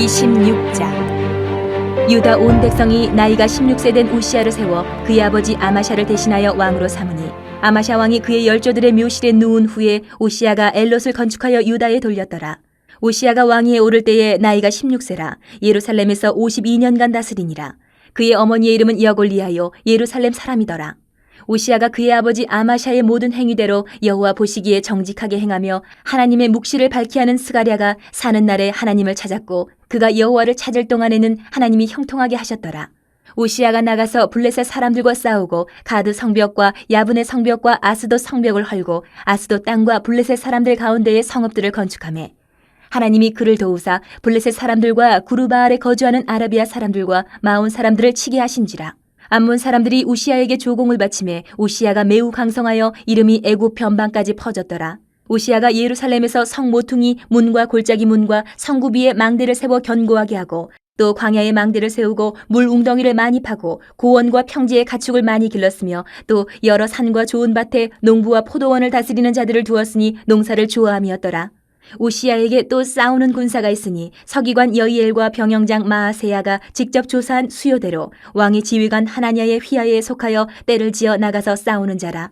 26장. 유다 온 백성이 나이가 16세 된 우시야를 세워 그의 아버지 아마샤를 대신하여 왕으로 삼으니 아마샤 왕이 그의 열조들의 묘실에 누운 후에 우시야가 엘롯을 건축하여 유다에 돌렸더라. 우시야가 왕위에 오를 때에 나이가 16세라 예루살렘에서 52년간 다스리니라. 그의 어머니의 이름은 여골리하요 예루살렘 사람이더라. 우시야가 그의 아버지 아마샤의 모든 행위대로 여호와 보시기에 정직하게 행하며 하나님의 묵시를 밝히 하는 스가랴가 사는 날에 하나님을 찾았고 그가 여호와를 찾을 동안에는 하나님이 형통하게 하셨더라. 우시야가 나가서 블레셋 사람들과 싸우고 가드 성벽과 야분의 성벽과 아스돗 성벽을 헐고 아스돗 땅과 블레셋 사람들 가운데에 성읍들을 건축하매 하나님이 그를 도우사 블레셋 사람들과 구르바알에 거주하는 아라비아 사람들과 마온 사람들을 치게 하신지라. 암몬 사람들이 우시야에게 조공을 바치매 우시야가 매우 강성하여 이름이 애굽 변방까지 퍼졌더라. 우시야가 예루살렘에서 성 모퉁이 문과 골짜기 문과 성구 위에 망대를 세워 견고하게 하고 또 광야에 망대를 세우고 물 웅덩이를 많이 파고 고원과 평지에 가축을 많이 길렀으며 또 여러 산과 좋은 밭에 농부와 포도원을 다스리는 자들을 두었으니 농사를 좋아함이었더라. 우시야에게 또 싸우는 군사가 있으니 서기관 여이엘과 병영장 마아세야가 직접 조사한 수요대로 왕의 지휘관 하나냐의 휘하에 속하여 때를 지어 나가서 싸우는 자라.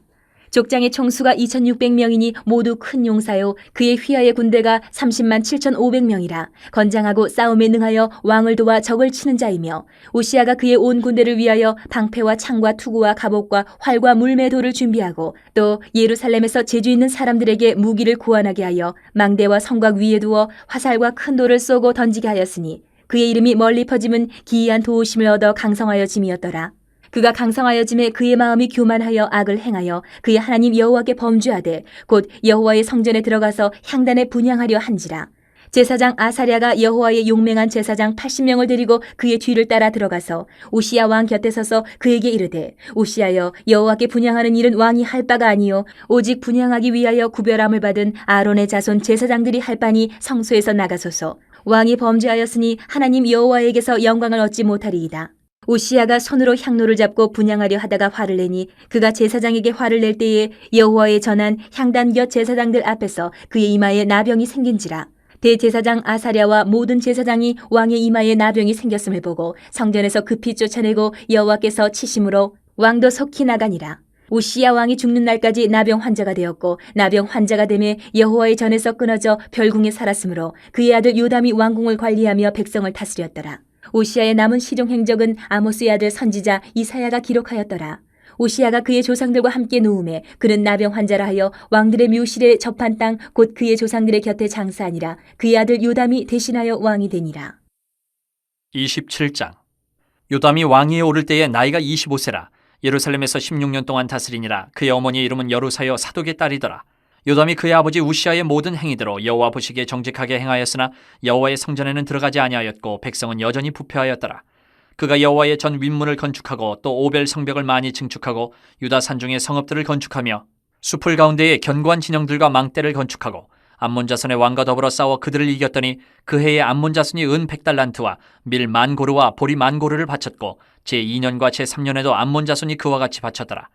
족장의 총수가 2600명이니 모두 큰 용사요 그의 휘하의 군대가 30만 7500명이라 건장하고 싸움에 능하여 왕을 도와 적을 치는 자이며 우시야가 그의 온 군대를 위하여 방패와 창과 투구와 갑옷과 활과 물매도를 준비하고 또 예루살렘에서 재주 있는 사람들에게 무기를 구원하게 하여 망대와 성곽 위에 두어 화살과 큰 돌을 쏘고 던지게 하였으니 그의 이름이 멀리 퍼짐은 기이한 도우심을 얻어 강성하여 짐이었더라. 그가 강성하여짐에 그의 마음이 교만하여 악을 행하여 그의 하나님 여호와께 범죄하되 곧 여호와의 성전에 들어가서 향단에 분향하려 한지라. 제사장 아사랴가 여호와의 용맹한 제사장 80명을 데리고 그의 뒤를 따라 들어가서 우시야 왕 곁에 서서 그에게 이르되 우시야여 여호와께 분향하는 일은 왕이 할 바가 아니요 오직 분향하기 위하여 구별함을 받은 아론의 자손 제사장들이 할 바니 성소에서 나가소서. 왕이 범죄하였으니 하나님 여호와에게서 영광을 얻지 못하리이다. 우시야가 손으로 향로를 잡고 분향하려 하다가 화를 내니 그가 제사장에게 화를 낼 때에 여호와의 전한 향단 곁 제사장들 앞에서 그의 이마에 나병이 생긴지라. 대제사장 아사랴와 모든 제사장이 왕의 이마에 나병이 생겼음을 보고 성전에서 급히 쫓아내고 여호와께서 치심으로 왕도 속히 나가니라. 우시야 왕이 죽는 날까지 나병 환자가 되었고 나병 환자가 되매 여호와의 전에서 끊어져 별궁에 살았으므로 그의 아들 요담이 왕궁을 관리하며 백성을 다스렸더라. 우시야의 남은 시종 행적은 아모스의 아들 선지자 이사야가 기록하였더라. 우시야가 그의 조상들과 함께 누움에 그는 나병 환자라 하여 왕들의 묘실에 접한 땅 곧 그의 조상들의 곁에 장사하니라. 그의 아들 요담이 대신하여 왕이 되니라. 27장. 요담이 왕위에 오를 때에 나이가 25세라 예루살렘에서 16년 동안 다스리니라. 그의 어머니의 이름은 여루사여 사독의 딸이더라. 요담이 그의 아버지 우시야의 모든 행위대로 여호와 보시기에 정직하게 행하였으나 여호와의 성전에는 들어가지 아니하였고 백성은 여전히 부패하였더라. 그가 여호와의 전 윗문을 건축하고 또 오벨 성벽을 많이 증축하고 유다 산중의 성읍들을 건축하며 숲을 가운데에 견고한 진영들과 망대를 건축하고 암몬 자손의 왕과 더불어 싸워 그들을 이겼더니 그 해에 암몬 자손이 은 100달란트와 밀 10,000고르와 보리 10,000고르를 바쳤고 제2년과 제3년에도 암몬 자손이 그와 같이 바쳤더라.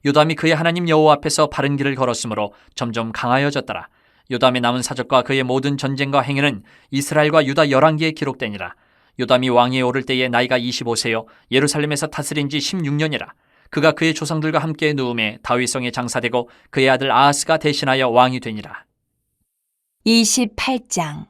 요담이 그의 하나님 여호와 앞에서 바른 길을 걸었으므로 점점 강하여졌더라. 요담의 남은 사적과 그의 모든 전쟁과 행위는 이스라엘과 유다 열왕기에 기록되니라. 요담이 왕위에 오를 때에 나이가 25세요 예루살렘에서 다스린 지 16년이라. 그가 그의 조상들과 함께 누움에 다윗성에 장사되고 그의 아들 아하스가 대신하여 왕이 되니라. 28장.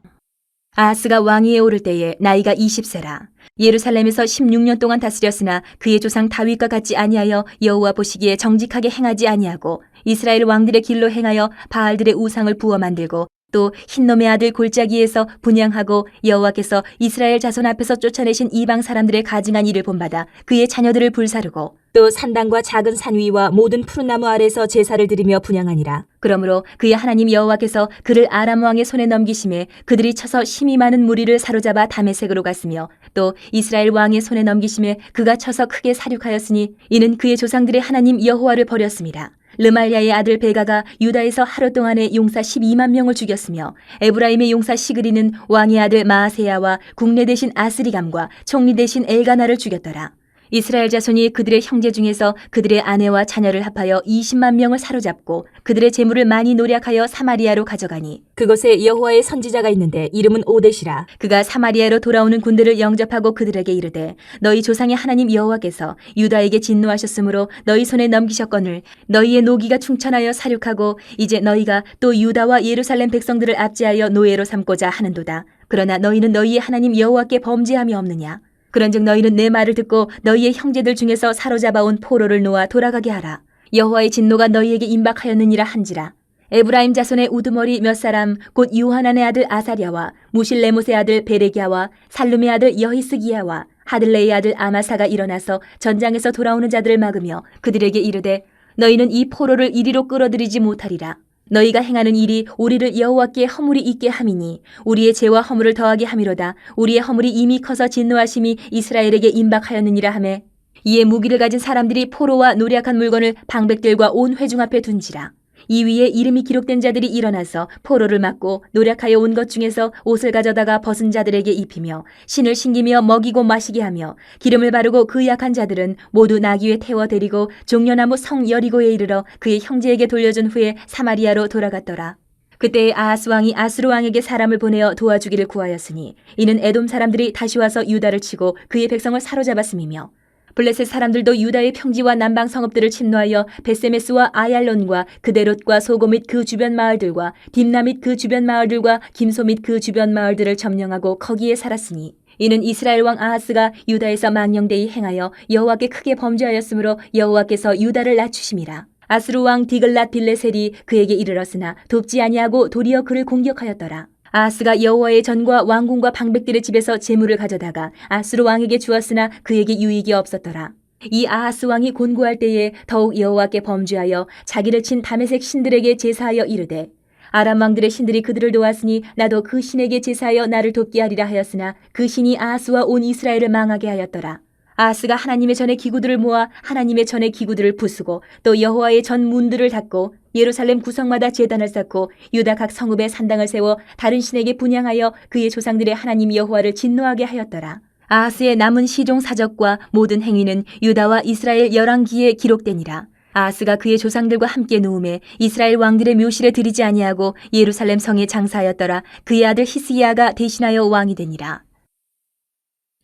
아하스가 왕위에 오를 때에 나이가 20세라. 예루살렘에서 16년 동안 다스렸으나 그의 조상 다윗과 같지 아니하여 여호와 보시기에 정직하게 행하지 아니하고 이스라엘 왕들의 길로 행하여 바알들의 우상을 부어 만들고 또 흰놈의 아들 골짜기에서 분향하고 여호와께서 이스라엘 자손 앞에서 쫓아내신 이방 사람들의 가증한 일을 본받아 그의 자녀들을 불사르고 또 산당과 작은 산 위와 모든 푸른 나무 아래서 제사를 드리며 분향하니라. 그러므로 그의 하나님 여호와께서 그를 아람 왕의 손에 넘기심에 그들이 쳐서 심히 많은 무리를 사로잡아 다메섹으로 갔으며 또 이스라엘 왕의 손에 넘기심에 그가 쳐서 크게 사륙하였으니 이는 그의 조상들의 하나님 여호와를 버렸습니다. 르말야의 아들 베가가 유다에서 하루 동안에 용사 12만 명을 죽였으며 에브라임의 용사 시그리는 왕의 아들 마아세야와 국내 대신 아스리감과 총리 대신 엘가나를 죽였더라. 이스라엘 자손이 그들의 형제 중에서 그들의 아내와 자녀를 합하여 20만 명을 사로잡고 그들의 재물을 많이 노략하여 사마리아로 가져가니 그곳에 여호와의 선지자가 있는데 이름은 오뎃이라. 그가 사마리아로 돌아오는 군대를 영접하고 그들에게 이르되 너희 조상의 하나님 여호와께서 유다에게 진노하셨으므로 너희 손에 넘기셨거늘 너희의 노기가 충천하여 사륙하고 이제 너희가 또 유다와 예루살렘 백성들을 압제하여 노예로 삼고자 하는도다. 그러나 너희는 너희의 하나님 여호와께 범죄함이 없느냐? 그런즉 너희는 내 말을 듣고 너희의 형제들 중에서 사로잡아온 포로를 놓아 돌아가게 하라. 여호와의 진노가 너희에게 임박하였느니라 한지라. 에브라임 자손의 우두머리 몇 사람 곧 요하난의 아들 아사랴와 무실레못의 아들 베레기야와 살룸의 아들 여히스기야와 하들레의 아들 아마사가 일어나서 전장에서 돌아오는 자들을 막으며 그들에게 이르되 너희는 이 포로를 이리로 끌어들이지 못하리라. 너희가 행하는 일이 우리를 여호와께 허물이 있게 함이니 우리의 죄와 허물을 더하게 함이로다. 우리의 허물이 이미 커서 진노하심이 이스라엘에게 임박하였느니라 하매 이에 무기를 가진 사람들이 포로와 노략한 물건을 방백들과 온 회중 앞에 둔지라. 이 위에 이름이 기록된 자들이 일어나서 포로를 막고 노략하여 온 것 중에서 옷을 가져다가 벗은 자들에게 입히며 신을 신기며 먹이고 마시게 하며 기름을 바르고 그 약한 자들은 모두 나귀에 태워 데리고 종려나무 성 여리고에 이르러 그의 형제에게 돌려준 후에 사마리아로 돌아갔더라. 그때 아하스 왕이 아스루 왕에게 사람을 보내어 도와주기를 구하였으니 이는 에돔 사람들이 다시 와서 유다를 치고 그의 백성을 사로잡았음이며 블레셋 사람들도 유다의 평지와 남방 성읍들을 침노하여 베세메스와 아얄론과 그데롯과 소고 및 그 주변 마을들과 딥나 및 그 주변 마을들과 김소 및 그 주변 마을들을 점령하고 거기에 살았으니 이는 이스라엘 왕 아하스가 유다에서 망령되이 행하여 여호와께 크게 범죄하였으므로 여호와께서 유다를 낮추심이라. 아스루 왕 디글랏 빌레셀이 그에게 이르렀으나 돕지 아니하고 도리어 그를 공격하였더라. 아하스가 여호와의 전과 왕궁과 방백들의 집에서 재물을 가져다가 아스루 왕에게 주었으나 그에게 유익이 없었더라. 이 아하스 왕이 곤고할 때에 더욱 여호와께 범죄하여 자기를 친 다메섹 신들에게 제사하여 이르되 아람 왕들의 신들이 그들을 도왔으니 나도 그 신에게 제사하여 나를 돕게 하리라 하였으나 그 신이 아하스와 온 이스라엘을 망하게 하였더라. 아하스가 하나님의 전의 기구들을 모아 하나님의 전의 기구들을 부수고 또 여호와의 전 문들을 닫고 예루살렘 구성마다 제단을 쌓고 유다 각 성읍에 산당을 세워 다른 신에게 분향하여 그의 조상들의 하나님 여호와를 진노하게 하였더라. 아하스의 남은 시종 사적과 모든 행위는 유다와 이스라엘 열왕기에 기록되니라. 아하스가 그의 조상들과 함께 누움에 이스라엘 왕들의 묘실에 들이지 아니하고 예루살렘 성에 장사하였더라. 그의 아들 히스기야가 대신하여 왕이 되니라.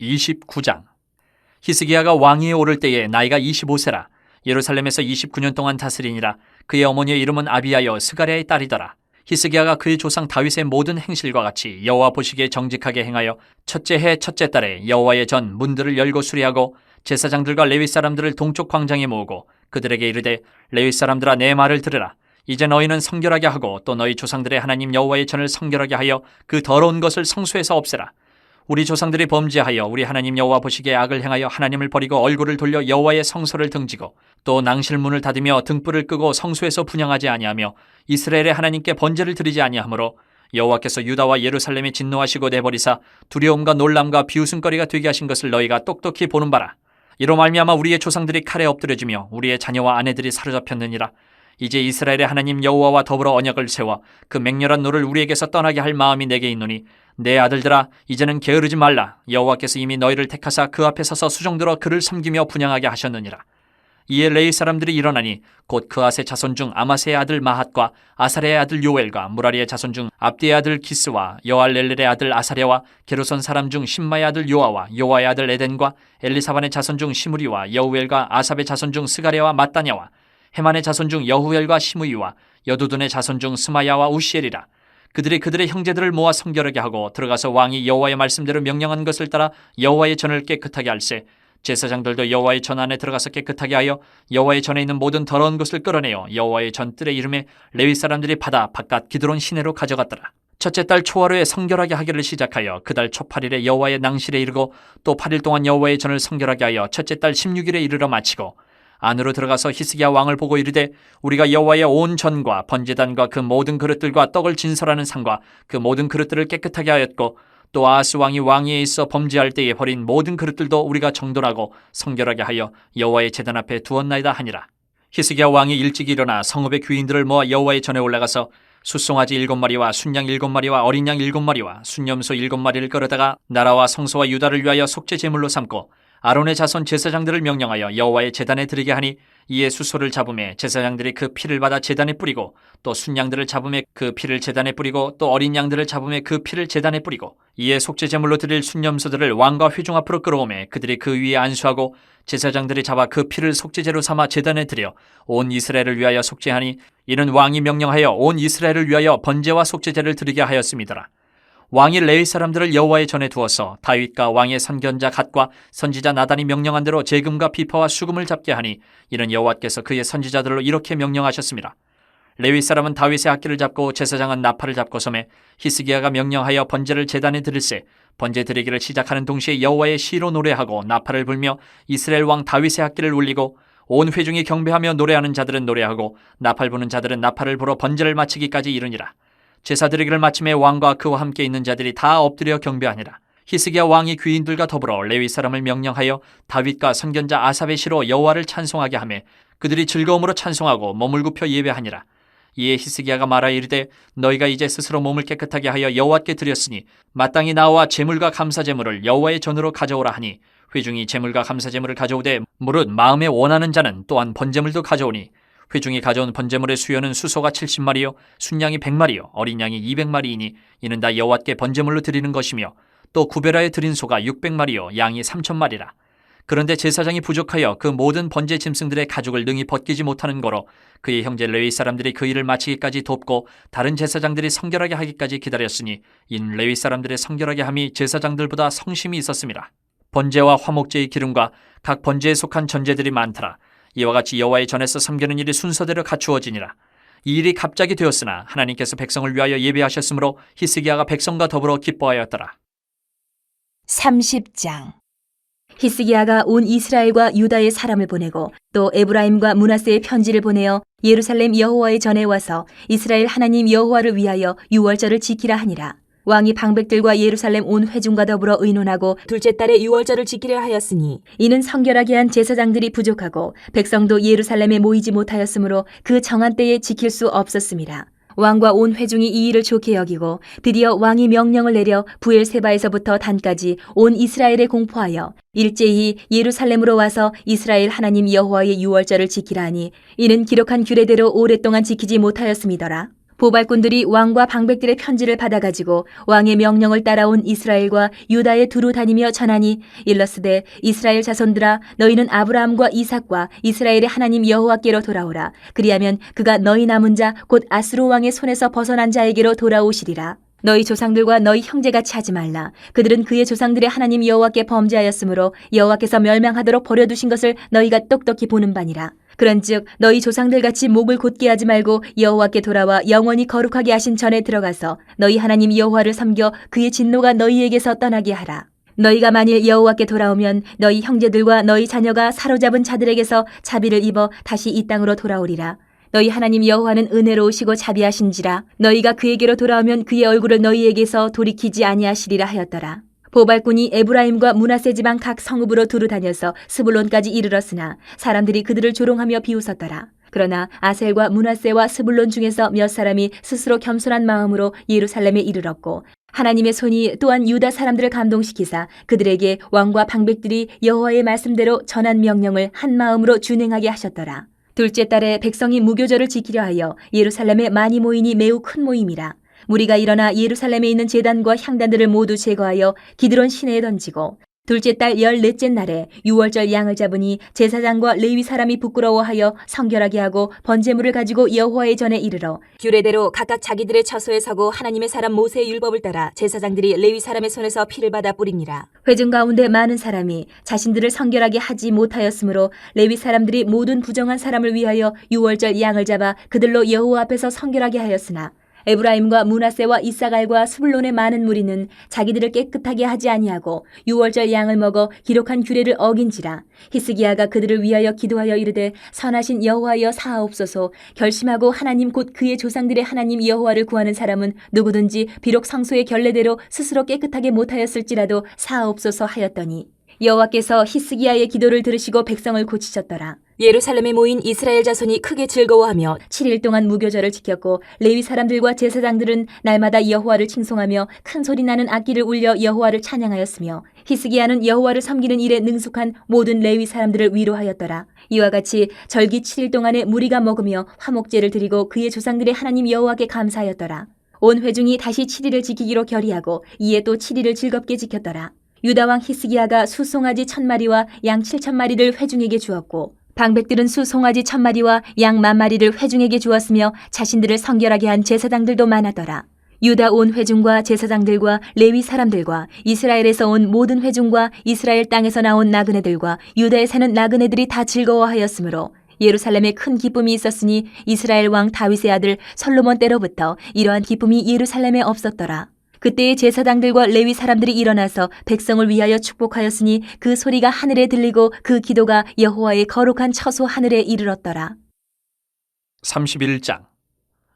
29장. 히스기야가 왕위에 오를 때에 나이가 25세라. 예루살렘에서 29년 동안 다스리니라. 그의 어머니의 이름은 아비야여 스가랴의 딸이더라. 히스기야가 그의 조상 다윗의 모든 행실과 같이 여호와 보시기에 정직하게 행하여 첫째 해 첫째 달에 여호와의 전 문들을 열고 수리하고 제사장들과 레위 사람들을 동쪽 광장에 모으고 그들에게 이르되 레위 사람들아 내 말을 들으라. 이제 너희는 성결하게 하고 또 너희 조상들의 하나님 여호와의 전을 성결하게 하여 그 더러운 것을 성소에서 없애라. 우리 조상들이 범죄하여 우리 하나님 여호와 보시기에 악을 행하여 하나님을 버리고 얼굴을 돌려 여호와의 성소를 등지고 또 낭실문을 닫으며 등불을 끄고 성소에서 분향하지 아니하며 이스라엘의 하나님께 번제를 드리지 아니하므로 여호와께서 유다와 예루살렘에 진노하시고 내버리사 두려움과 놀람과 비웃음거리가 되게 하신 것을 너희가 똑똑히 보는 바라. 이로 말미암아 우리의 조상들이 칼에 엎드려지며 우리의 자녀와 아내들이 사로잡혔느니라. 이제 이스라엘의 하나님 여호와와 더불어 언약을 세워 그 맹렬한 노를 우리에게서 떠나게 할 마음이 내게 있노니 내 아들들아 이제는 게으르지 말라. 여호와께서 이미 너희를 택하사 그 앞에 서서 수종들어 그를 섬기며 분향하게 하셨느니라. 이에 레위 사람들이 일어나니 곧 그아스의 자손 중 아마세의 아들 마핫과 아사랴의 아들 요엘과 무라리의 자손 중 압디의 아들 기스와 여알렐렐의 아들 아사랴와 게르손 사람 중 신마의 아들 요아와 요아의 아들 에덴과 엘리사반의 자손 중 시므리와 여우엘과 아삽의 자손 중 스가랴와 마따냐와 헤만의 자손 중 여후엘과 시므이와 여두둔의 자손 중 스마야와 우시엘이라. 그들이 그들의 형제들을 모아 성결하게 하고 들어가서 왕이 여호와의 말씀대로 명령한 것을 따라 여호와의 전을 깨끗하게 할세. 제사장들도 여호와의 전 안에 들어가서 깨끗하게 하여 여호와의 전에 있는 모든 더러운 것을 끌어내어 여호와의 전 뜰의 이름에 레위 사람들이 받아 바깥 기드론 시내로 가져갔더라. 첫째 달 초하루에 성결하게 하기를 시작하여 그 달 초 8일에 여호와의 낭실에 이르고 또 8일 동안 여호와의 전을 성결하게 하여 첫째 달 16일에 이르러 마치고 안으로 들어가서 히스기야 왕을 보고 이르되 우리가 여호와의 온 전과 번제단과 그 모든 그릇들과 떡을 진설하는 상과 그 모든 그릇들을 깨끗하게 하였고 또 아하스 왕이 왕위에 있어 범죄할 때에 버린 모든 그릇들도 우리가 정돈하고 성결하게 하여 여호와의 제단 앞에 두었나이다 하니라. 히스기야 왕이 일찍 일어나 성읍의 귀인들을 모아 여호와의 전에 올라가서 숫송아지 7마리와 순양 7마리와 어린 양 7마리와 순염소 7마리를 끌어다가 나라와 성소와 유다를 위하여 속죄 제물로 삼고 아론의 자손 제사장들을 명령하여 여호와의 제단에 드리게 하니 이에 수소를 잡음에 제사장들이 그 피를 받아 제단에 뿌리고 또 순양들을 잡음에 그 피를 제단에 뿌리고 또 어린 양들을 잡음에 그 피를 제단에 뿌리고 이에 속죄 제물로 드릴 순념소들을 왕과 회중 앞으로 끌어오매 그들이 그 위에 안수하고 제사장들이 잡아 그 피를 속죄제로 삼아 제단에 드려 온 이스라엘을 위하여 속죄하니 이는 왕이 명령하여 온 이스라엘을 위하여 번제와 속죄제를 드리게 하였음이더라. 왕이 레위 사람들을 여호와의 전에 두어서 다윗과 왕의 선견자 갓과 선지자 나단이 명령한 대로 재금과 비파와 수금을 잡게 하니 이는 여호와께서 그의 선지자들로 이렇게 명령하셨습니다. 레위 사람은 다윗의 악기를 잡고 제사장은 나팔을 잡고 섬에 히스기야가 명령하여 번제를 제단에 드릴새 번제 드리기를 시작하는 동시에 여호와의 시로 노래하고 나팔을 불며 이스라엘 왕 다윗의 악기를 울리고 온 회중이 경배하며 노래하는 자들은 노래하고 나팔 부는 자들은 나팔을 불어 번제를 마치기까지 이르니라. 제사 드리기를 마침에 왕과 그와 함께 있는 자들이 다 엎드려 경배하니라. 히스기야 왕이 귀인들과 더불어 레위 사람을 명령하여 다윗과 선견자 아삽의 시로 여호와를 찬송하게 하매 그들이 즐거움으로 찬송하고 몸을 굽혀 예배하니라. 이에 히스기야가 말하여 이르되 너희가 이제 스스로 몸을 깨끗하게 하여 여호와께 드렸으니 마땅히 나와 제물과 감사 제물을 여호와의 전으로 가져오라 하니 회중이 제물과 감사 제물을 가져오되 무릇 마음에 원하는 자는 또한 번제물도 가져오니 회중이 가져온 번제물의 수요는 수소가 70마리요 순양이 100마리요 어린 양이 200마리이니 이는 다 여호와께 번제물로 드리는 것이며 또 구별하여 드린 소가 600마리요 양이 3,000마리라. 그런데 제사장이 부족하여 그 모든 번제 짐승들의 가죽을 능히 벗기지 못하는 거로 그의 형제 레위 사람들이 그 일을 마치기까지 돕고 다른 제사장들이 성결하게 하기까지 기다렸으니 이는 레위 사람들의 성결하게 함이 제사장들보다 성심이 있었습니다. 번제와 화목제의 기름과 각 번제에 속한 전제들이 많더라. 이와 같이 여호와의 전에서 섬기는 일이 순서대로 갖추어지니라. 이 일이 갑자기 되었으나 하나님께서 백성을 위하여 예배하셨으므로 히스기야가 백성과 더불어 기뻐하였더라. 30장. 히스기야가 온 이스라엘과 유다의 사람을 보내고 또 에브라임과 므낫세의 편지를 보내어 예루살렘 여호와의 전에 와서 이스라엘 하나님 여호와를 위하여 유월절을 지키라 하니라. 왕이 방백들과 예루살렘 온 회중과 더불어 의논하고 둘째 달에 유월절을 지키려 하였으니 이는 성결하게 한 제사장들이 부족하고 백성도 예루살렘에 모이지 못하였으므로 그 정한 때에 지킬 수 없었습니다. 왕과 온 회중이 이 일을 좋게 여기고 드디어 왕이 명령을 내려 부엘세바에서부터 단까지 온 이스라엘에 공포하여 일제히 예루살렘으로 와서 이스라엘 하나님 여호와의 유월절을 지키라 하니 이는 기록한 규례대로 오랫동안 지키지 못하였음이더라. 보발꾼들이 왕과 방백들의 편지를 받아가지고 왕의 명령을 따라온 이스라엘과 유다에 두루 다니며 전하니 일러스되 이스라엘 자손들아 너희는 아브라함과 이삭과 이스라엘의 하나님 여호와께로 돌아오라. 그리하면 그가 너희 남은 자 곧 아스로 왕의 손에서 벗어난 자에게로 돌아오시리라. 너희 조상들과 너희 형제같이 하지 말라. 그들은 그의 조상들의 하나님 여호와께 범죄하였으므로 여호와께서 멸망하도록 버려두신 것을 너희가 똑똑히 보는 바니라. 그런즉 너희 조상들같이 목을 곧게 하지 말고 여호와께 돌아와 영원히 거룩하게 하신 전에 들어가서 너희 하나님 여호와를 섬겨 그의 진노가 너희에게서 떠나게 하라. 너희가 만일 여호와께 돌아오면 너희 형제들과 너희 자녀가 사로잡은 자들에게서 자비를 입어 다시 이 땅으로 돌아오리라. 너희 하나님 여호와는 은혜로우시고 자비하신지라 너희가 그에게로 돌아오면 그의 얼굴을 너희에게서 돌이키지 아니하시리라 하였더라. 보발꾼이 에브라임과 므낫세 지방 각 성읍으로 두루 다녀서 스불론까지 이르렀으나 사람들이 그들을 조롱하며 비웃었더라. 그러나 아셀과 므낫세와 스불론 중에서 몇 사람이 스스로 겸손한 마음으로 예루살렘에 이르렀고 하나님의 손이 또한 유다 사람들을 감동시키사 그들에게 왕과 방백들이 여호와의 말씀대로 전한 명령을 한 마음으로 준행하게 하셨더라. 둘째 달에 백성이 무교절을 지키려 하여 예루살렘에 많이 모이니 매우 큰 모임이라. 무리가 일어나 예루살렘에 있는 제단과 향단들을 모두 제거하여 기드론 시내에 던지고 둘째 달 14째 날에 유월절 양을 잡으니 제사장과 레위 사람이 부끄러워하여 성결하게 하고 번제물을 가지고 여호와의 전에 이르러 규례대로 각각 자기들의 처소에 서고 하나님의 사람 모세의 율법을 따라 제사장들이 레위 사람의 손에서 피를 받아 뿌리니라. 회중 가운데 많은 사람이 자신들을 성결하게 하지 못하였으므로 레위 사람들이 모든 부정한 사람을 위하여 유월절 양을 잡아 그들로 여호와 앞에서 성결하게 하였으나 에브라임과 므낫세와 이사갈과 스불론의 많은 무리는 자기들을 깨끗하게 하지 아니하고 유월절 양을 먹어 기록한 규례를 어긴지라. 히스기야가 그들을 위하여 기도하여 이르되 선하신 여호와여 사하옵소서. 결심하고 하나님 곧 그의 조상들의 하나님 여호와를 구하는 사람은 누구든지 비록 성소의 결례대로 스스로 깨끗하게 못하였을지라도 사하옵소서 하였더니 여호와께서 히스기야의 기도를 들으시고 백성을 고치셨더라. 예루살렘에 모인 이스라엘 자손이 크게 즐거워하며 7일 동안 무교절을 지켰고 레위 사람들과 제사장들은 날마다 여호와를 칭송하며 큰 소리 나는 악기를 울려 여호와를 찬양하였으며 히스기야는 여호와를 섬기는 일에 능숙한 모든 레위 사람들을 위로하였더라. 이와 같이 절기 7일 동안에 무리가 먹으며 화목제를 드리고 그의 조상들의 하나님 여호와께 감사하였더라. 온 회중이 다시 7일을 지키기로 결의하고 이에 또 7일을 즐겁게 지켰더라. 유다왕 히스기야가 수송아지 1000마리와 양 7000마리를 회중에게 주었고 방백들은 수송아지 1000마리와 양 10,000마리를 회중에게 주었으며 자신들을 성결하게 한 제사장들도 많았더라. 유다 온 회중과 제사장들과 레위 사람들과 이스라엘에서 온 모든 회중과 이스라엘 땅에서 나온 나그네들과 유다에 사는 나그네들이 다 즐거워하였으므로 예루살렘에 큰 기쁨이 있었으니 이스라엘 왕 다윗의 아들 솔로몬 때로부터 이러한 기쁨이 예루살렘에 없었더라. 그때의 제사장들과 레위 사람들이 일어나서 백성을 위하여 축복하였으니 그 소리가 하늘에 들리고 그 기도가 여호와의 거룩한 처소 하늘에 이르렀더라. 31장.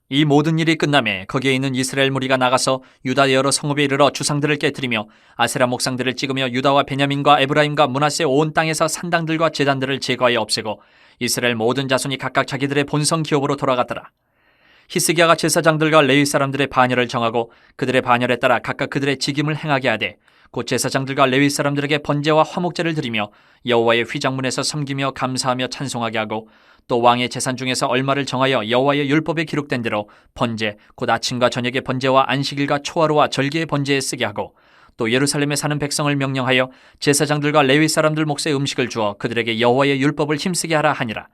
이 모든 일이 끝나매 거기에 있는 이스라엘 무리가 나가서 유다 여러 성읍에 이르러 주상들을 깨뜨리며 아세라 목상들을 찍으며 유다와 베냐민과 에브라임과 므낫세 온 땅에서 산당들과 제단들을 제거하여 없애고 이스라엘 모든 자손이 각각 자기들의 본성 기업으로 돌아갔더라. 히스기야가 제사장들과 레위 사람들의 반열을 정하고 그들의 반열에 따라 각각 그들의 직임을 행하게 하되 곧 제사장들과 레위 사람들에게 번제와 화목제를 드리며 여호와의 휘장문에서 섬기며 감사하며 찬송하게 하고 또 왕의 재산 중에서 얼마를 정하여 여호와의 율법에 기록된 대로 번제 곧 아침과 저녁의 번제와 안식일과 초하루와 절기의 번제에 쓰게 하고 또 예루살렘에 사는 백성을 명령하여 제사장들과 레위 사람들 몫의 음식을 주어 그들에게 여호와의 율법을 힘쓰게 하라 하니라.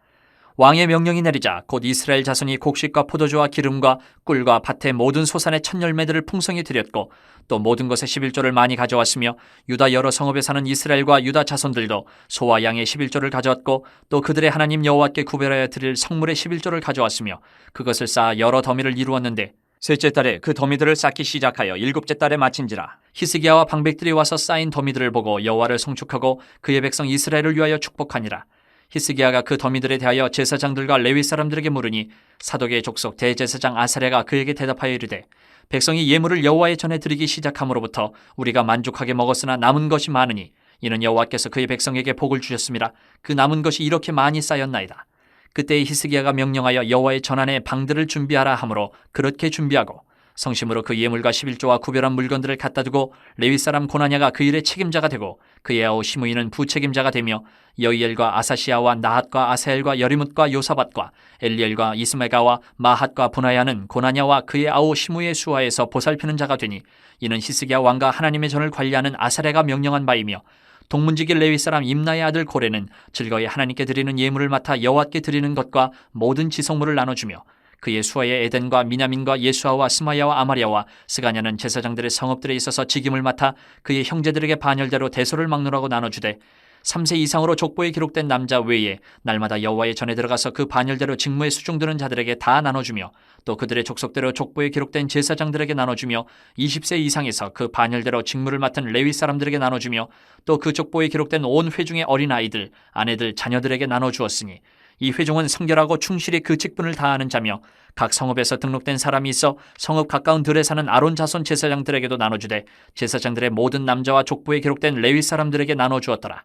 왕의 명령이 내리자 곧 이스라엘 자손이 곡식과 포도주와 기름과 꿀과 밭의 모든 소산의 첫 열매들을 풍성히 드렸고 또 모든 것의 11조를 많이 가져왔으며 유다 여러 성읍에 사는 이스라엘과 유다 자손들도 소와 양의 11조를 가져왔고 또 그들의 하나님 여호와께 구별하여 드릴 성물의 11조를 가져왔으며 그것을 쌓아 여러 더미를 이루었는데 셋째 달에 그 더미들을 쌓기 시작하여 일곱째 달에 마친지라. 히스기야와 방백들이 와서 쌓인 더미들을 보고 여호와를 송축하고 그의 백성 이스라엘을 위하여 축복하니라. 히스기야가 그 더미들에 대하여 제사장들과 레위 사람들에게 물으니 사독의 족속 대제사장 아사랴가 그에게 대답하여 이르되 백성이 예물을 여호와의 전에 드리기 시작함으로부터 우리가 만족하게 먹었으나 남은 것이 많으니 이는 여호와께서 그의 백성에게 복을 주셨음이라. 그 남은 것이 이렇게 많이 쌓였나이다. 그때 히스기야가 명령하여 여호와의 전안에 방들을 준비하라 하므로 그렇게 준비하고 성심으로 그 예물과 11조와 구별한 물건들을 갖다 두고 레위 사람 고나냐가 그 일의 책임자가 되고 그의 아우 시므이는 부책임자가 되며 여이엘과 아사시아와 나핫과 아사엘과 여리뭇과 요사밧과 엘리엘과 이스메가와 마핫과 분하야는 고나냐와 그의 아우 시므이의 수하에서 보살피는 자가 되니 이는 히스기야 왕과 하나님의 전을 관리하는 아사랴가 명령한 바이며 동문지기 레위 사람 임나의 아들 고레는 즐거이 하나님께 드리는 예물을 맡아 여호와께 드리는 것과 모든 지성물을 나눠주며 그의 수하의 에덴과 미냐민과 예수아와 스마야와 아마리아와 스가냐는 제사장들의 성읍들에 있어서 직임을 맡아 그의 형제들에게 반열대로 대소를 막노라고 나눠주되 3세 이상으로 족보에 기록된 남자 외에 날마다 여호와의 전에 들어가서 그 반열대로 직무에 수종드는 자들에게 다 나눠주며 또 그들의 족속대로 족보에 기록된 제사장들에게 나눠주며 20세 이상에서 그 반열대로 직무를 맡은 레위 사람들에게 나눠주며 또 그 족보에 기록된 온 회중의 어린 아이들, 아내들, 자녀들에게 나눠주었으니 이 회중은 성결하고 충실히 그 직분을 다하는 자며 각 성읍에서 등록된 사람이 있어 성읍 가까운 들에 사는 아론 자손 제사장들에게도 나눠주되 제사장들의 모든 남자와 족보에 기록된 레위 사람들에게 나눠주었더라.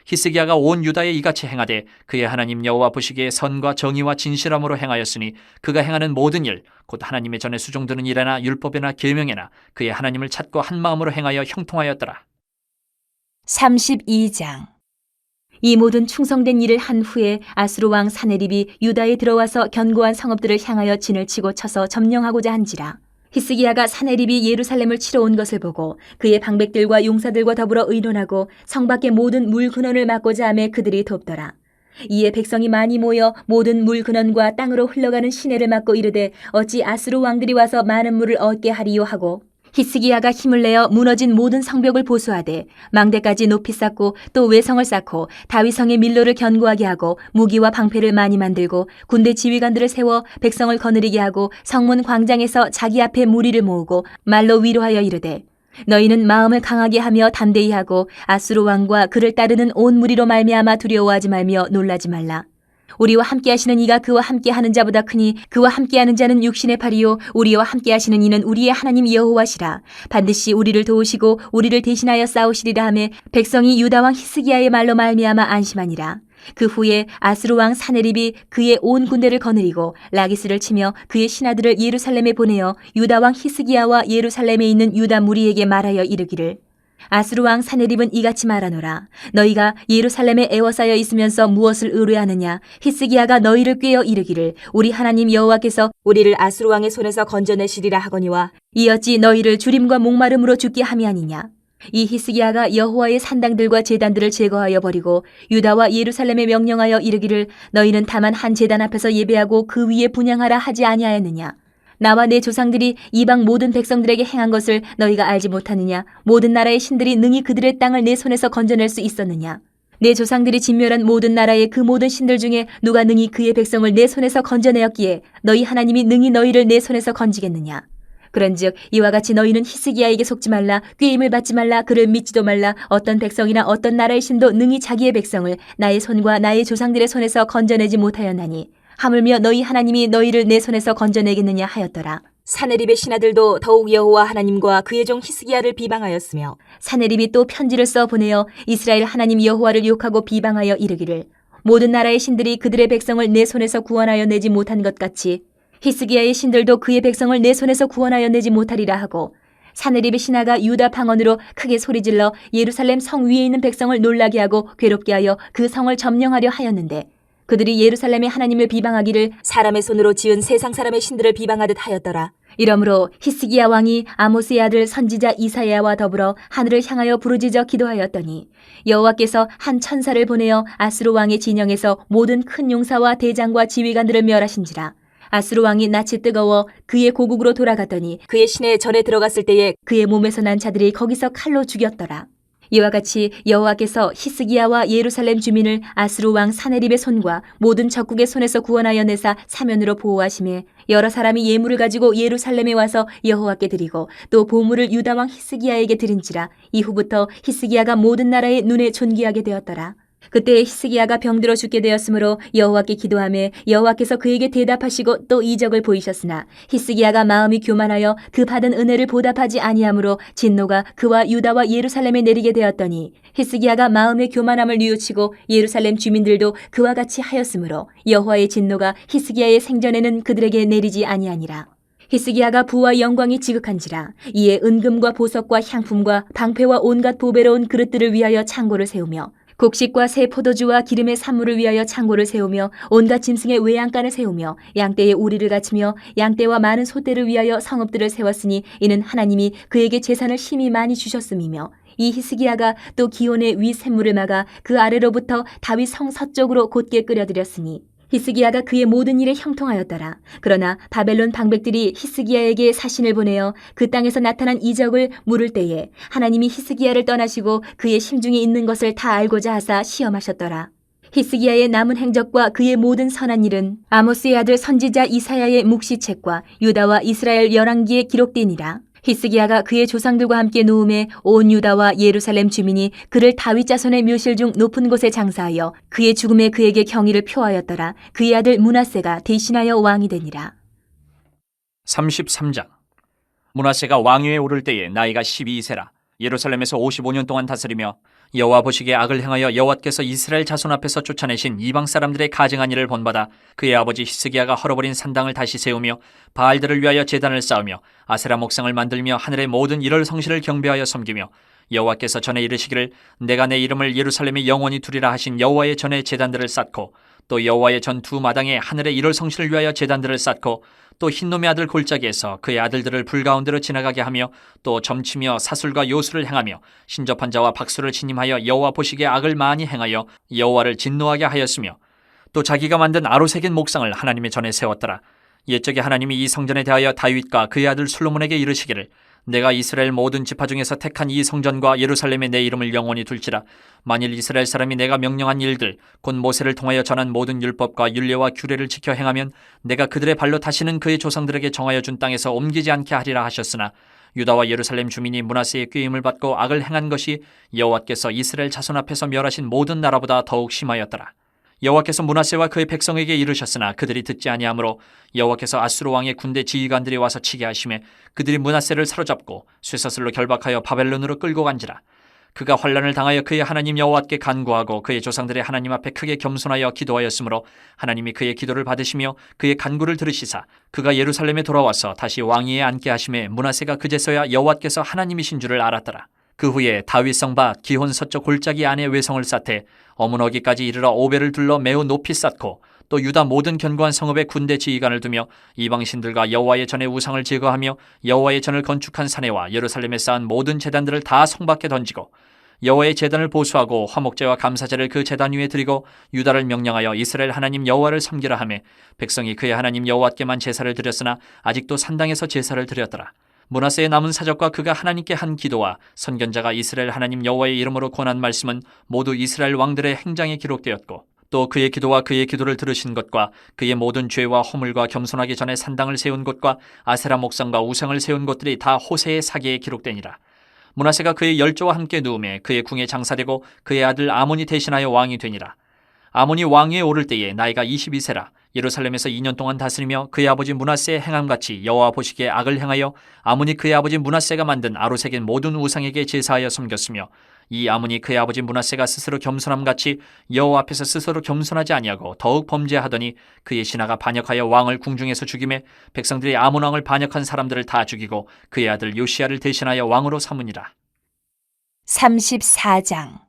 히스기야가 온 유다에 이같이 행하되 그의 하나님 여호와 보시기에 선과 정의와 진실함으로 행하였으니 그가 행하는 모든 일 곧 하나님의 전에 수종드는 일에나 율법에나 계명에나 그의 하나님을 찾고 한 마음으로 행하여 형통하였더라. 32장. 이 모든 충성된 일을 한 후에 아수르 왕 사네립이 유다에 들어와서 견고한 성읍들을 향하여 진을 치고 쳐서 점령하고자 한지라. 히스기야가 사네립이 예루살렘을 치러 온 것을 보고 그의 방백들과 용사들과 더불어 의논하고 성 밖의 모든 물 근원을 막고자 하며 그들이 돕더라. 이에 백성이 많이 모여 모든 물 근원과 땅으로 흘러가는 시내를 막고 이르되 어찌 아수르 왕들이 와서 많은 물을 얻게 하리요 하고 히스기야가 힘을 내어 무너진 모든 성벽을 보수하되 망대까지 높이 쌓고 또 외성을 쌓고 다윗성의 밀로를 견고하게 하고 무기와 방패를 많이 만들고 군대 지휘관들을 세워 백성을 거느리게 하고 성문 광장에서 자기 앞에 무리를 모으고 말로 위로하여 이르되 너희는 마음을 강하게 하며 담대히 하고 아수르 왕과 그를 따르는 온 무리로 말미암아 두려워하지 말며 놀라지 말라. 우리와 함께하시는 이가 그와 함께하는 자보다 크니 그와 함께하는 자는 육신의 팔이요 우리와 함께하시는 이는 우리의 하나님 여호와시라. 반드시 우리를 도우시고 우리를 대신하여 싸우시리라 하며 백성이 유다 왕 히스기야의 말로 말미암아 안심하니라. 그 후에 아수르 왕 사네립이 그의 온 군대를 거느리고 라기스를 치며 그의 신하들을 예루살렘에 보내어 유다 왕 히스기야와 예루살렘에 있는 유다 무리에게 말하여 이르기를 아수르 왕 사네립은 이같이 말하노라. 너희가 예루살렘에 애워싸여 있으면서 무엇을 의뢰하느냐? 히스기야가 너희를 꾀어 이르기를 우리 하나님 여호와께서 우리를 아수르 왕의 손에서 건져내시리라 하거니와 이 어찌 너희를 주림과 목마름으로 죽게 함이 아니냐? 이 히스기야가 여호와의 산당들과 제단들을 제거하여 버리고 유다와 예루살렘에 명령하여 이르기를 너희는 다만 한 제단 앞에서 예배하고 그 위에 분향하라 하지 아니하였느냐? 나와 내 조상들이 이방 모든 백성들에게 행한 것을 너희가 알지 못하느냐? 모든 나라의 신들이 능히 그들의 땅을 내 손에서 건져낼 수 있었느냐? 내 조상들이 진멸한 모든 나라의 그 모든 신들 중에 누가 능히 그의 백성을 내 손에서 건져내었기에 너희 하나님이 능히 너희를 내 손에서 건지겠느냐? 그런즉 이와 같이 너희는 히스기야에게 속지 말라, 꾀임을 받지 말라, 그를 믿지도 말라. 어떤 백성이나 어떤 나라의 신도 능히 자기의 백성을 나의 손과 나의 조상들의 손에서 건져내지 못하였나니 하물며 너희 하나님이 너희를 내 손에서 건져내겠느냐 하였더라. 사네립의 신하들도 더욱 여호와 하나님과 그의 종 히스기야를 비방하였으며 사네립이 또 편지를 써 보내어 이스라엘 하나님 여호와를 욕하고 비방하여 이르기를 모든 나라의 신들이 그들의 백성을 내 손에서 구원하여 내지 못한 것 같이 히스기야의 신들도 그의 백성을 내 손에서 구원하여 내지 못하리라 하고 사네립의 신하가 유다 방언으로 크게 소리질러 예루살렘 성 위에 있는 백성을 놀라게 하고 괴롭게 하여 그 성을 점령하려 하였는데 그들이 예루살렘의 하나님을 비방하기를 사람의 손으로 지은 세상 사람의 신들을 비방하듯 하였더라. 이러므로 히스기야 왕이 아모스의 아들 선지자 이사야와 더불어 하늘을 향하여 부르짖어 기도하였더니 여호와께서 한 천사를 보내어 아수르 왕의 진영에서 모든 큰 용사와 대장과 지휘관들을 멸하신지라. 아수르 왕이 낯이 뜨거워 그의 고국으로 돌아갔더니 그의 시내에 전에 들어갔을 때에 그의 몸에서 난 자들이 거기서 칼로 죽였더라. 이와 같이 여호와께서 히스기야와 예루살렘 주민을 아수르 왕 사네립의 손과 모든 적국의 손에서 구원하여 내사 사면으로 보호하심에 여러 사람이 예물을 가지고 예루살렘에 와서 여호와께 드리고 또 보물을 유다 왕 히스기야에게 드린지라. 이후부터 히스기야가 모든 나라의 눈에 존귀하게 되었더라. 그때 히스기야가 병들어 죽게 되었으므로 여호와께 기도하며 여호와께서 그에게 대답하시고 또 이적을 보이셨으나 히스기야가 마음이 교만하여 그 받은 은혜를 보답하지 아니하므로 진노가 그와 유다와 예루살렘에 내리게 되었더니 히스기야가 마음의 교만함을 뉘우치고 예루살렘 주민들도 그와 같이 하였으므로 여호와의 진노가 히스기야의 생전에는 그들에게 내리지 아니하니라. 히스기야가 부와 영광이 지극한지라. 이에 은금과 보석과 향품과 방패와 온갖 보배로운 그릇들을 위하여 창고를 세우며 곡식과 새 포도주와 기름의 산물을 위하여 창고를 세우며 온갖 짐승의 외양간을 세우며 양떼의 우리를 갖추며 양떼와 많은 소떼를 위하여 성읍들을 세웠으니 이는 하나님이 그에게 재산을 심히 많이 주셨음이며 이 히스기야가 또 기온의 위 샘물을 막아 그 아래로부터 다윗 성 서쪽으로 곧게 끌어들였으니 히스기야가 그의 모든 일에 형통하였더라. 그러나 바벨론 방백들이 히스기야에게 사신을 보내어 그 땅에서 나타난 이적을 물을 때에 하나님이 히스기야를 떠나시고 그의 심중에 있는 것을 다 알고자 하사 시험하셨더라. 히스기야의 남은 행적과 그의 모든 선한 일은 아모스의 아들 선지자 이사야의 묵시책과 유다와 이스라엘 열왕기에 기록되니라. 히스기야가 그의 조상들과 함께 누움에 온 유다와 예루살렘 주민이 그를 다윗 자손의 묘실 중 높은 곳에 장사하여 그의 죽음에 그에게 경의를 표하였더라. 그의 아들 므낫세가 대신하여 왕이 되니라. 33장. 므낫세가 왕위에 오를 때에 나이가 12세라. 예루살렘에서 55년 동안 다스리며 여호와 보시기에 악을 행하여 여호와께서 이스라엘 자손 앞에서 쫓아내신 이방 사람들의 가증한 일을 본받아 그의 아버지 히스기야가 헐어버린 산당을 다시 세우며 바알들을 위하여 제단을 쌓으며 아세라 목상을 만들며 하늘의 모든 일월 성실을 경배하여 섬기며 여호와께서 전에 이르시기를 내가 내 이름을 예루살렘에 영원히 두리라 하신 여호와의 전에 제단들을 쌓고 또 여호와의 전 두 마당에 하늘의 일월 성실을 위하여 제단들을 쌓고 또 흰놈의 아들 골짜기에서 그의 아들들을 불 가운데로 지나가게 하며 또 점치며 사술과 요술을 행하며 신접한 자와 박수를 신임하여 여호와 보시기에 악을 많이 행하여 여호와를 진노하게 하였으며 또 자기가 만든 아로 새긴 목상을 하나님의 전에 세웠더라. 옛적에 하나님이 이 성전에 대하여 다윗과 그의 아들 솔로몬에게 이르시기를 내가 이스라엘 모든 지파 중에서 택한 이 성전과 예루살렘에 내 이름을 영원히 둘지라. 만일 이스라엘 사람이 내가 명령한 일들 곧 모세를 통하여 전한 모든 율법과 율례와 규례를 지켜 행하면 내가 그들의 발로 다시는 그의 조상들에게 정하여 준 땅에서 옮기지 않게 하리라 하셨으나 유다와 예루살렘 주민이 므낫세의 꾀임을 받고 악을 행한 것이 여호와께서 이스라엘 자손 앞에서 멸하신 모든 나라보다 더욱 심하였더라. 여호와께서 므낫세와 그의 백성에게 이르셨으나 그들이 듣지 아니하므로 여호와께서 아수르 왕의 군대 지휘관들이 와서 치게 하심에 그들이 므낫세를 사로잡고 쇠사슬로 결박하여 바벨론으로 끌고 간지라. 그가 환난을 당하여 그의 하나님 여호와께 간구하고 그의 조상들의 하나님 앞에 크게 겸손하여 기도하였으므로 하나님이 그의 기도를 받으시며 그의 간구를 들으시사 그가 예루살렘에 돌아와서 다시 왕위에 앉게 하심에 므낫세가 그제서야 여호와께서 하나님이신 줄을 알았더라. 그 후에 다윗 성밭 기혼 서쪽 골짜기 안에 외성을 쌓되 어문어기까지 이르러 오벨을 둘러 매우 높이 쌓고 또 유다 모든 견고한 성읍에 군대 지휘관을 두며 이방신들과 여호와의 전에 우상을 제거하며 여호와의 전을 건축한 사내와 예루살렘에 쌓은 모든 제단들을 다 성 밖에 던지고 여호와의 제단을 보수하고 화목제와 감사제를 그 제단 위에 드리고 유다를 명령하여 이스라엘 하나님 여호와를 섬기라 하매 백성이 그의 하나님 여호와께만 제사를 드렸으나 아직도 산당에서 제사를 드렸더라. 므낫세의 남은 사적과 그가 하나님께 한 기도와 선견자가 이스라엘 하나님 여호와의 이름으로 권한 말씀은 모두 이스라엘 왕들의 행장에 기록되었고 또 그의 기도와 그의 기도를 들으신 것과 그의 모든 죄와 허물과 겸손하기 전에 산당을 세운 곳과 아세라 목상과 우상을 세운 곳들이 다 호세의 사기에 기록되니라. 므낫세가 그의 열조와 함께 누우매 그의 궁에 장사되고 그의 아들 아몬이 대신하여 왕이 되니라. 아몬이 왕위에 오를 때에 나이가 22세라. 예루살렘에서 2년 동안 다스리며 그의 아버지 므낫세의 행함같이 여호와 보시기에 악을 행하여 아몬이 그의 아버지 므낫세가 만든 아로색인 모든 우상에게 제사하여 섬겼으며 이 아몬이 그의 아버지 므낫세가 스스로 겸손함같이 여호와 앞에서 스스로 겸손하지 아니하고 더욱 범죄하더니 그의 신하가 반역하여 왕을 궁중에서 죽이매 백성들이 아몬 왕을 반역한 사람들을 다 죽이고 그의 아들 요시야를 대신하여 왕으로 삼으니라. 34장.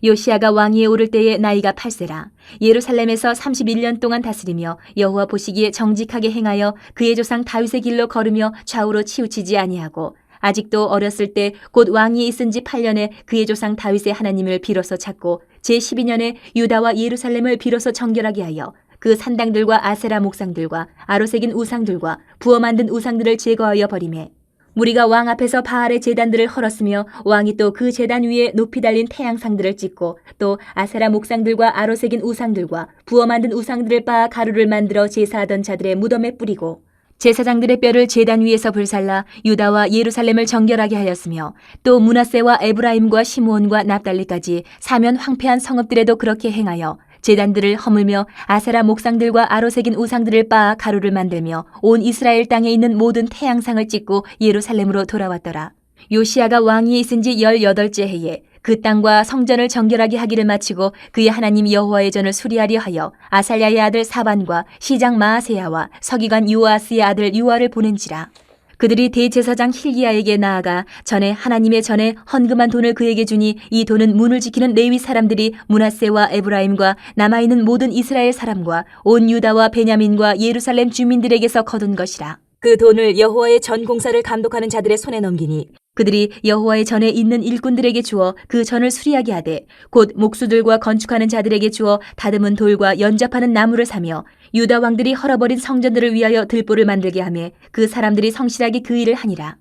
요시야가 왕위에 오를 때에 나이가 8세라. 예루살렘에서 31년 동안 다스리며 여호와 보시기에 정직하게 행하여 그의 조상 다윗의 길로 걸으며 좌우로 치우치지 아니하고 아직도 어렸을 때 곧 왕위에 있은 지 8년에 그의 조상 다윗의 하나님을 비로소 찾고 제12년에 유다와 예루살렘을 비로소 정결하게 하여 그 산당들과 아세라 목상들과 아로새긴 우상들과 부어 만든 우상들을 제거하여 버리매 무리가 왕 앞에서 바알의 제단들을 헐었으며 왕이 또 그 제단 위에 높이 달린 태양상들을 찍고 또 아세라 목상들과 아로새긴 우상들과 부어 만든 우상들을 빻아 가루를 만들어 제사하던 자들의 무덤에 뿌리고 제사장들의 뼈를 제단 위에서 불살라 유다와 예루살렘을 정결하게 하였으며 또 므낫세와 에브라임과 시므온과 납달리까지 사면 황폐한 성읍들에도 그렇게 행하여 제단들을 허물며 아세라 목상들과 아로새긴 우상들을 빻아 가루를 만들며 온 이스라엘 땅에 있는 모든 태양상을 찍고 예루살렘으로 돌아왔더라. 요시야가 왕위에 있은 지 18째 해에 그 땅과 성전을 정결하게 하기를 마치고 그의 하나님 여호와의 전을 수리하려 하여 아살랴의 아들 사반과 시장 마아세야와 서기관 요아스의 아들 요아를 보낸지라. 그들이 대제사장 힐기야에게 나아가 전에 하나님의 전에 헌금한 돈을 그에게 주니 이 돈은 문을 지키는 레위 사람들이 므낫세와 에브라임과 남아있는 모든 이스라엘 사람과 온 유다와 베냐민과 예루살렘 주민들에게서 거둔 것이라. 그 돈을 여호와의 전 공사를 감독하는 자들의 손에 넘기니 그들이 여호와의 전에 있는 일꾼들에게 주어 그 전을 수리하게 하되 곧 목수들과 건축하는 자들에게 주어 다듬은 돌과 연잡하는 나무를 사며 유다 왕들이 헐어버린 성전들을 위하여 들보를 만들게 하며 그 사람들이 성실하게 그 일을 하니라.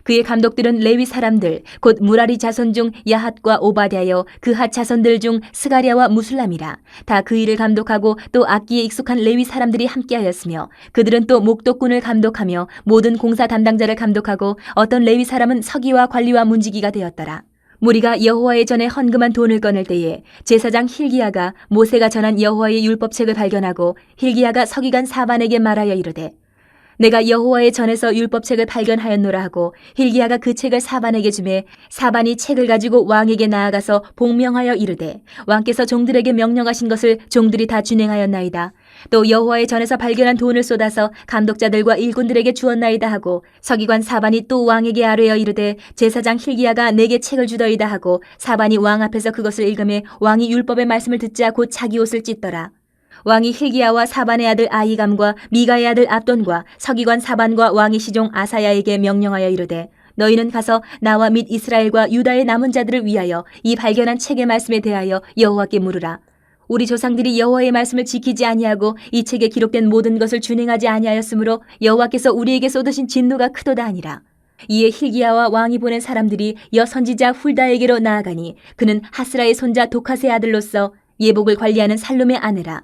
그의 감독들은 레위 사람들 곧 무라리 자손 중 야핫과 오바댜여 그핫 자손들 중 스가랴와 무술람이라. 다 그 일을 감독하고 또 악기에 익숙한 레위 사람들이 함께하였으며 그들은 또 목독군을 감독하며 모든 공사 담당자를 감독하고 어떤 레위 사람은 서기와 관리와 문지기가 되었더라. 무리가 여호와의 전에 헌금한 돈을 꺼낼 때에 제사장 힐기야가 모세가 전한 여호와의 율법책을 발견하고 힐기야가 서기관 사반에게 말하여 이르되 내가 여호와의 전에서 율법책을 발견하였노라 하고 힐기야가 그 책을 사반에게 주매 사반이 책을 가지고 왕에게 나아가서 복명하여 이르되 왕께서 종들에게 명령하신 것을 종들이 다 준행하였나이다. 또 여호와의 전에서 발견한 돈을 쏟아서 감독자들과 일꾼들에게 주었나이다 하고 서기관 사반이 또 왕에게 아뢰어 이르되 제사장 힐기야가 내게 책을 주더이다 하고 사반이 왕 앞에서 그것을 읽으매 왕이 율법의 말씀을 듣자 곧 자기 옷을 찢더라. 왕이 힐기야와 사반의 아들 아히감과 미가의 아들 압돈과 서기관 사반과 왕의 시종 아사야에게 명령하여 이르되 너희는 가서 나와 및 이스라엘과 유다의 남은 자들을 위하여 이 발견한 책의 말씀에 대하여 여호와께 물으라. 우리 조상들이 여호와의 말씀을 지키지 아니하고 이 책에 기록된 모든 것을 준행하지 아니하였으므로 여호와께서 우리에게 쏟으신 진노가 크도다 하니라. 이에 힐기야와 왕이 보낸 사람들이 여 선지자 훌다에게로 나아가니 그는 하스라의 손자 도카스의 아들로서 예복을 관리하는 살룸의 아내라.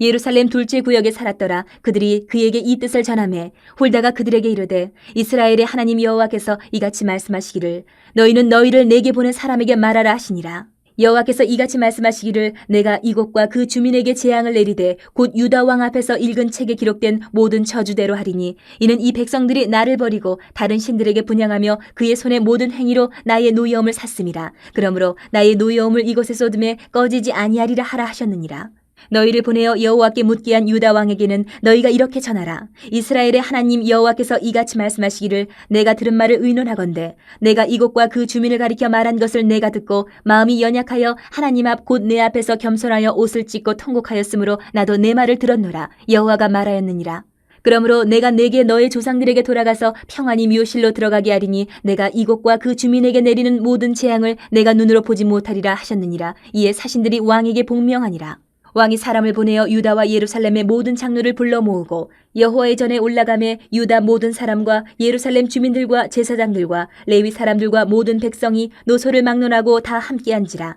예루살렘 둘째 구역에 살았더라. 그들이 그에게 이 뜻을 전하매 훌다가 그들에게 이르되 이스라엘의 하나님 여호와께서 이같이 말씀하시기를 너희는 너희를 내게 보낸 사람에게 말하라 하시니라. 여호와께서 이같이 말씀하시기를 내가 이곳과 그 주민에게 재앙을 내리되 곧 유다 왕 앞에서 읽은 책에 기록된 모든 저주대로 하리니 이는 이 백성들이 나를 버리고 다른 신들에게 분향하며 그의 손의 모든 행위로 나의 노여움을 샀음이라. 그러므로 나의 노여움을 이곳에 쏟음에 꺼지지 아니하리라 하라 하셨느니라. 너희를 보내어 여호와께 묻게 한 유다 왕에게는 너희가 이렇게 전하라. 이스라엘의 하나님 여호와께서 이같이 말씀하시기를 내가 들은 말을 의논하건대 내가 이곳과 그 주민을 가리켜 말한 것을 내가 듣고 마음이 연약하여 하나님 앞 곧 내 앞에서 겸손하여 옷을 찢고 통곡하였으므로 나도 내 말을 들었노라. 여호와가 말하였느니라. 그러므로 내가 내게 너의 조상들에게 돌아가서 평안히 묘실로 들어가게 하리니 내가 이곳과 그 주민에게 내리는 모든 재앙을 내가 눈으로 보지 못하리라 하셨느니라. 이에 사신들이 왕에게 복명하니라. 왕이 사람을 보내어 유다와 예루살렘의 모든 장로를 불러 모으고 여호와의 전에 올라가매 유다 모든 사람과 예루살렘 주민들과 제사장들과 레위 사람들과 모든 백성이 노소를 막론하고 다 함께한지라.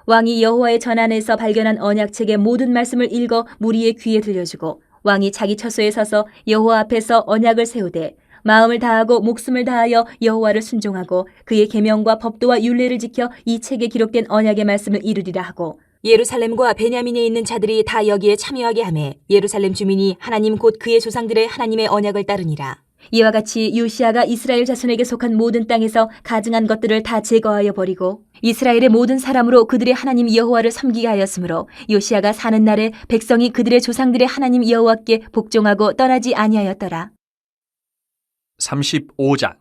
왕이 여호와의 전 안에서 발견한 언약책의 모든 말씀을 읽어 무리의 귀에 들려주고 왕이 자기 처소에 서서 여호와 앞에서 언약을 세우되 마음을 다하고 목숨을 다하여 여호와를 순종하고 그의 계명과 법도와 율례를 지켜 이 책에 기록된 언약의 말씀을 이루리라 하고 예루살렘과 베냐민에 있는 자들이 다 여기에 참여하게 하매 예루살렘 주민이 하나님 곧 그의 조상들의 하나님의 언약을 따르니라. 이와 같이 요시야가 이스라엘 자손에게 속한 모든 땅에서 가증한 것들을 다 제거하여 버리고 이스라엘의 모든 사람으로 그들의 하나님 여호와를 섬기게 하였으므로 요시야가 사는 날에 백성이 그들의 조상들의 하나님 여호와께 복종하고 떠나지 아니하였더라. 35장.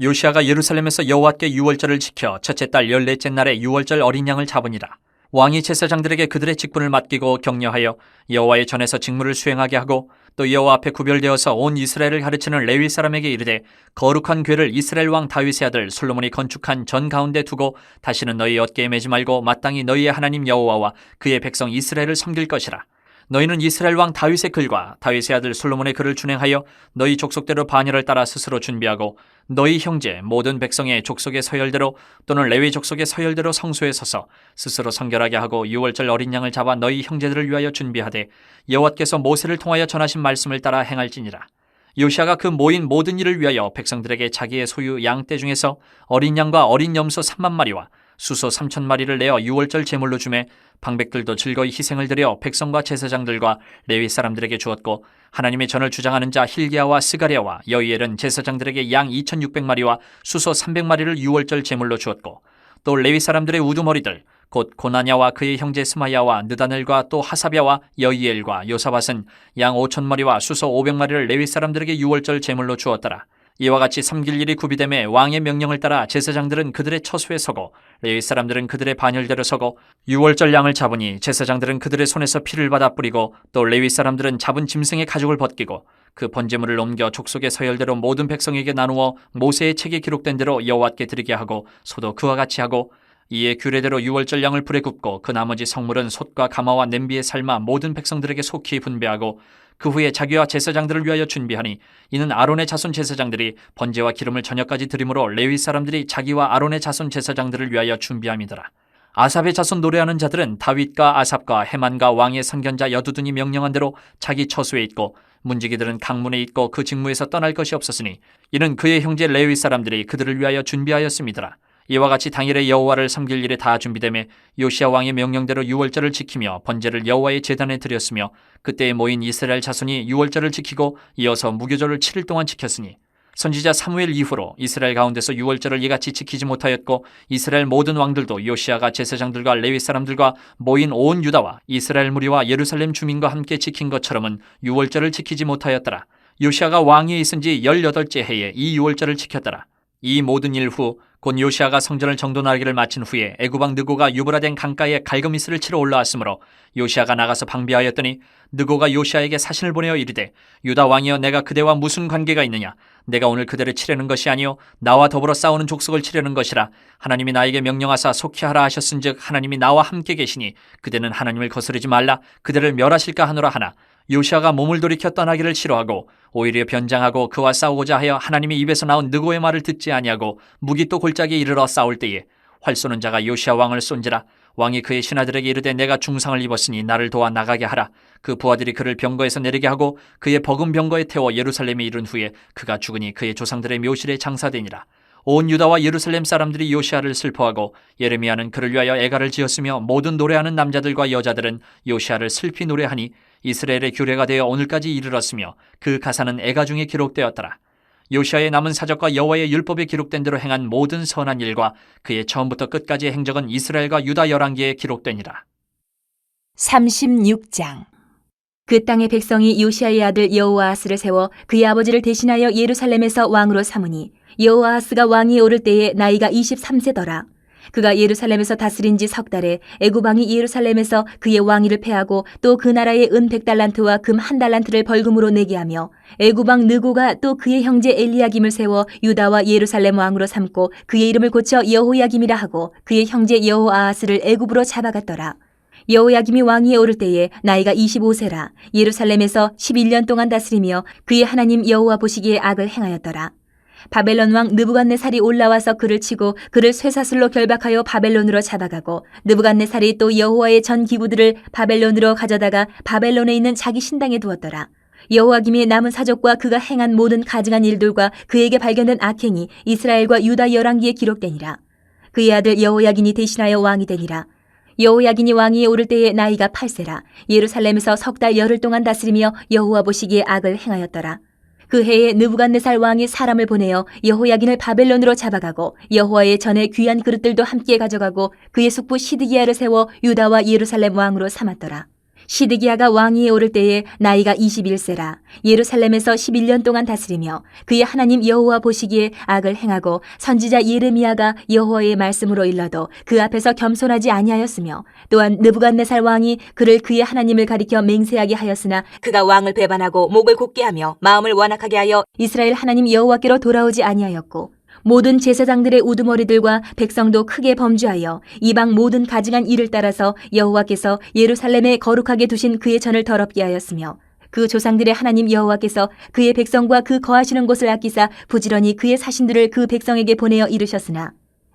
요시야가 예루살렘에서 여호와께 유월절을 지켜 첫째 달 14째 날에 유월절 어린 양을 잡으니라. 왕이 제사장들에게 그들의 직분을 맡기고 격려하여 여호와의 전에서 직무를 수행하게 하고 또 여호와 앞에 구별되어서 온 이스라엘을 가르치는 레위 사람에게 이르되 거룩한 궤를 이스라엘 왕 다윗의 아들 솔로몬이 건축한 전 가운데 두고 다시는 너희 어깨에 매지 말고 마땅히 너희의 하나님 여호와와 그의 백성 이스라엘을 섬길 것이라. 너희는 이스라엘 왕 다윗의 글과 다윗의 아들 솔로몬의 글을 준행하여 너희 족속대로 반열을 따라 스스로 준비하고 너희 형제 모든 백성의 족속의 서열대로 또는 레위 족속의 서열대로 성소에 서서 스스로 성결하게 하고 유월절 어린 양을 잡아 너희 형제들을 위하여 준비하되 여호와께서 모세를 통하여 전하신 말씀을 따라 행할지니라. 요시야가 그 모인 모든 일을 위하여 백성들에게 자기의 소유 양떼 중에서 어린 양과 어린 염소 3만 마리와 수소 3천 마리를 내어 유월절 제물로 주매 방백들도 즐거이 희생을 드려 백성과 제사장들과 레위 사람들에게 주었고 하나님의 전을 주장하는 자 힐기야와 스가랴와 여이엘은 제사장들에게 양 2,600마리와 수소 300마리를 유월절 제물로 주었고 또 레위 사람들의 우두머리들 곧 고나냐와 그의 형제 스마야와 느다넬과 또 하사랴와 여이엘과 요사밧은 양 5,000마리와 수소 500마리를 레위 사람들에게 유월절 제물로 주었더라. 이와 같이 섬길 일이 구비됨에 왕의 명령을 따라 제사장들은 그들의 처소에 서고 레위 사람들은 그들의 반열대로 서고 유월절 양을 잡으니 제사장들은 그들의 손에서 피를 받아 뿌리고 또 레위 사람들은 잡은 짐승의 가죽을 벗기고 그 번제물을 옮겨 족속의 서열대로 모든 백성에게 나누어 모세의 책에 기록된 대로 여호와께 드리게 하고 소도 그와 같이 하고 이에 규례대로 유월절 양을 불에 굽고 그 나머지 성물은 솥과 가마와 냄비에 삶아 모든 백성들에게 속히 분배하고 그 후에 자기와 제사장들을 위하여 준비하니 이는 아론의 자손 제사장들이 번제와 기름을 저녁까지 드림으로 레위 사람들이 자기와 아론의 자손 제사장들을 위하여 준비함이더라. 아삽의 자손 노래하는 자들은 다윗과 아삽과 헤만과 왕의 선견자 여두둔이 명령한 대로 자기 처소에 있고 문지기들은 강문에 있고 그 직무에서 떠날 것이 없었으니 이는 그의 형제 레위 사람들이 그들을 위하여 준비하였음이더라. 이와 같이 당일에 여호와를 섬길 일에 다 준비되매 요시야 왕의 명령대로 유월절을 지키며 번제를 여호와의 제단에 드렸으며 그때에 모인 이스라엘 자손이 유월절을 지키고 이어서 무교절을 7일 동안 지켰으니 선지자 사무엘 이후로 이스라엘 가운데서 유월절을 이같이 지키지 못하였고 이스라엘 모든 왕들도 요시야가 제사장들과 레위 사람들과 모인 온 유다와 이스라엘 무리와 예루살렘 주민과 함께 지킨 것처럼은 유월절을 지키지 못하였더라. 요시야가 왕위에 있은 지 18째 해에 이 유월절을 지켰더라. 이 모든 일 후 곧 요시야가 성전을 정돈하기를 마친 후에 애굽왕 느고가 유브라덴 강가에 갈그미스를 치러 올라왔으므로 요시야가 나가서 방비하였더니 느고가 요시야에게 사신을 보내어 이르되 유다 왕이여 내가 그대와 무슨 관계가 있느냐 내가 오늘 그대를 치려는 것이 아니요 나와 더불어 싸우는 족속을 치려는 것이라 하나님이 나에게 명령하사 속히 하라 하셨은즉 하나님이 나와 함께 계시니 그대는 하나님을 거스르지 말라 그대를 멸하실까 하노라 하나 요시야가 몸을 돌이켜 떠나기를 싫어하고 오히려 변장하고 그와 싸우고자 하여 하나님의 입에서 나온 느고의 말을 듣지 아니하고 무기또 골짜기에 이르러 싸울 때에 활 쏘는 자가 요시야 왕을 쏜지라 왕이 그의 신하들에게 이르되 내가 중상을 입었으니 나를 도와 나가게 하라. 그 부하들이 그를 병거에서 내리게 하고 그의 버금 병거에 태워 예루살렘에 이른 후에 그가 죽으니 그의 조상들의 묘실에 장사되니라. 온 유다와 예루살렘 사람들이 요시아를 슬퍼하고 예레미야는 그를 위하여 애가를 지었으며 모든 노래하는 남자들과 여자들은 요시아를 슬피 노래하니 이스라엘의 규례가 되어 오늘까지 이르렀으며 그 가사는 애가 중에 기록되었더라. 요시아의 남은 사적과 여호와의 율법에 기록된 대로 행한 모든 선한 일과 그의 처음부터 끝까지의 행적은 이스라엘과 유다 열왕기에 기록되니라. 36장. 그 땅의 백성이 요시아의 아들 여호아하스를 세워 그의 아버지를 대신하여 예루살렘에서 왕으로 삼으니 여호아하스가 왕위에 오를 때에 나이가 23세더라. 그가 예루살렘에서 다스린 지 석 달에 애굽 왕이 예루살렘에서 그의 왕위를 패하고 또 그 나라의 은 100달란트와 금 1달란트를 벌금으로 내게 하며 애굽 왕 느고가 또 그의 형제 엘리야김을 세워 유다와 예루살렘 왕으로 삼고 그의 이름을 고쳐 여호야김이라 하고 그의 형제 여호아하스를 애굽으로 잡아갔더라. 여호야김이 왕위에 오를 때에 나이가 25세라. 예루살렘에서 11년 동안 다스리며 그의 하나님 여호와 보시기에 악을 행하였더라. 바벨론 왕 느부갓네살이 올라와서 그를 치고 그를 쇠사슬로 결박하여 바벨론으로 잡아가고 느부갓네살이 또 여호와의 전 기구들을 바벨론으로 가져다가 바벨론에 있는 자기 신당에 두었더라. 여호야김의 남은 사적과 그가 행한 모든 가증한 일들과 그에게 발견된 악행이 이스라엘과 유다 열왕기에 기록되니라. 그의 아들 여호야긴이 대신하여 왕이 되니라. 여호야긴이 왕위에 오를 때에 나이가 8세라. 예루살렘에서 석 달 열흘 동안 다스리며 여호와 보시기에 악을 행하였더라. 그 해에 느부갓네살 왕이 사람을 보내어 여호야긴을 바벨론으로 잡아가고 여호와의 전에 귀한 그릇들도 함께 가져가고 그의 숙부 시드기야를 세워 유다와 예루살렘 왕으로 삼았더라. 시드기야가 왕위에 오를 때에 나이가 21세라. 예루살렘에서 11년 동안 다스리며 그의 하나님 여호와 보시기에 악을 행하고 선지자 예레미야가 여호와의 말씀으로 일러도 그 앞에서 겸손하지 아니하였으며 또한 느부갓네살 왕이 그를 그의 하나님을 가리켜 맹세하게 하였으나 그가 왕을 배반하고 목을 곧게 하며 마음을 완악하게 하여 이스라엘 하나님 여호와께로 돌아오지 아니하였고 모든 제사장들의 우두머리들과 백성도 크게 범죄하여 이방 모든 가증한 일을 따라서 여호와께서 예루살렘에 거룩하게 두신 그의 전을 더럽게 하였으며 그 조상들의 하나님 여호와께서 그의 백성과 그 거하시는 곳을 아끼사 부지런히 그의 사신들을 그 백성에게 보내어 이르셨으나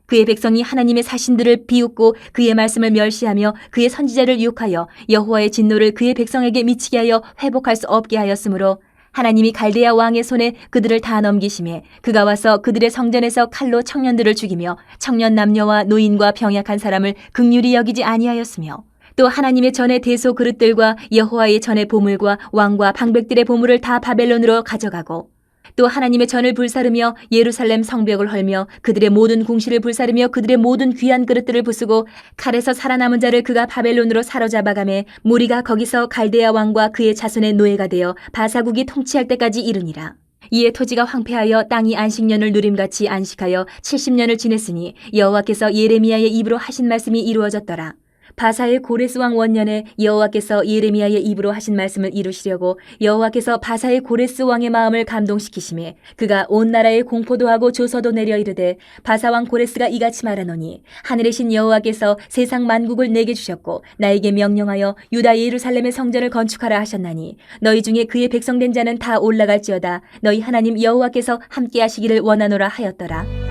그의 백성이 하나님의 사신들을 비웃고 그의 말씀을 멸시하며 그의 선지자를 유혹하여 여호와의 진노를 그의 백성에게 미치게 하여 회복할 수 없게 하였으므로 하나님이 갈대아 왕의 손에 그들을 다 넘기심에 그가 와서 그들의 성전에서 칼로 청년들을 죽이며 청년 남녀와 노인과 병약한 사람을 긍휼히 여기지 아니하였으며 또 하나님의 전의 대소 그릇들과 여호와의 전의 보물과 왕과 방백들의 보물을 다 바벨론으로 가져가고 또 하나님의 전을 불사르며 예루살렘 성벽을 헐며 그들의 모든 궁실을 불사르며 그들의 모든 귀한 그릇들을 부수고 칼에서 살아남은 자를 그가 바벨론으로 사로잡아가매 무리가 거기서 갈대아 왕과 그의 자손의 노예가 되어 바사국이 통치할 때까지 이르니라. 이에 토지가 황폐하여 땅이 안식년을 누림같이 안식하여 70년을 지냈으니 여호와께서 예레미야의 입으로 하신 말씀이 이루어졌더라. 바사의 고레스 왕 원년에 여호와께서 예레미야의 입으로 하신 말씀을 이루시려고 여호와께서 바사의 고레스 왕의 마음을 감동시키심에 그가 온 나라에 공포도 하고 조서도 내려 이르되 바사 왕 고레스가 이같이 말하노니 하늘의 신 여호와께서 세상 만국을 내게 주셨고 나에게 명령하여 유다 예루살렘의 성전을 건축하라 하셨나니 너희 중에 그의 백성된 자는 다 올라갈지어다 너희 하나님 여호와께서 함께 하시기를 원하노라 하였더라.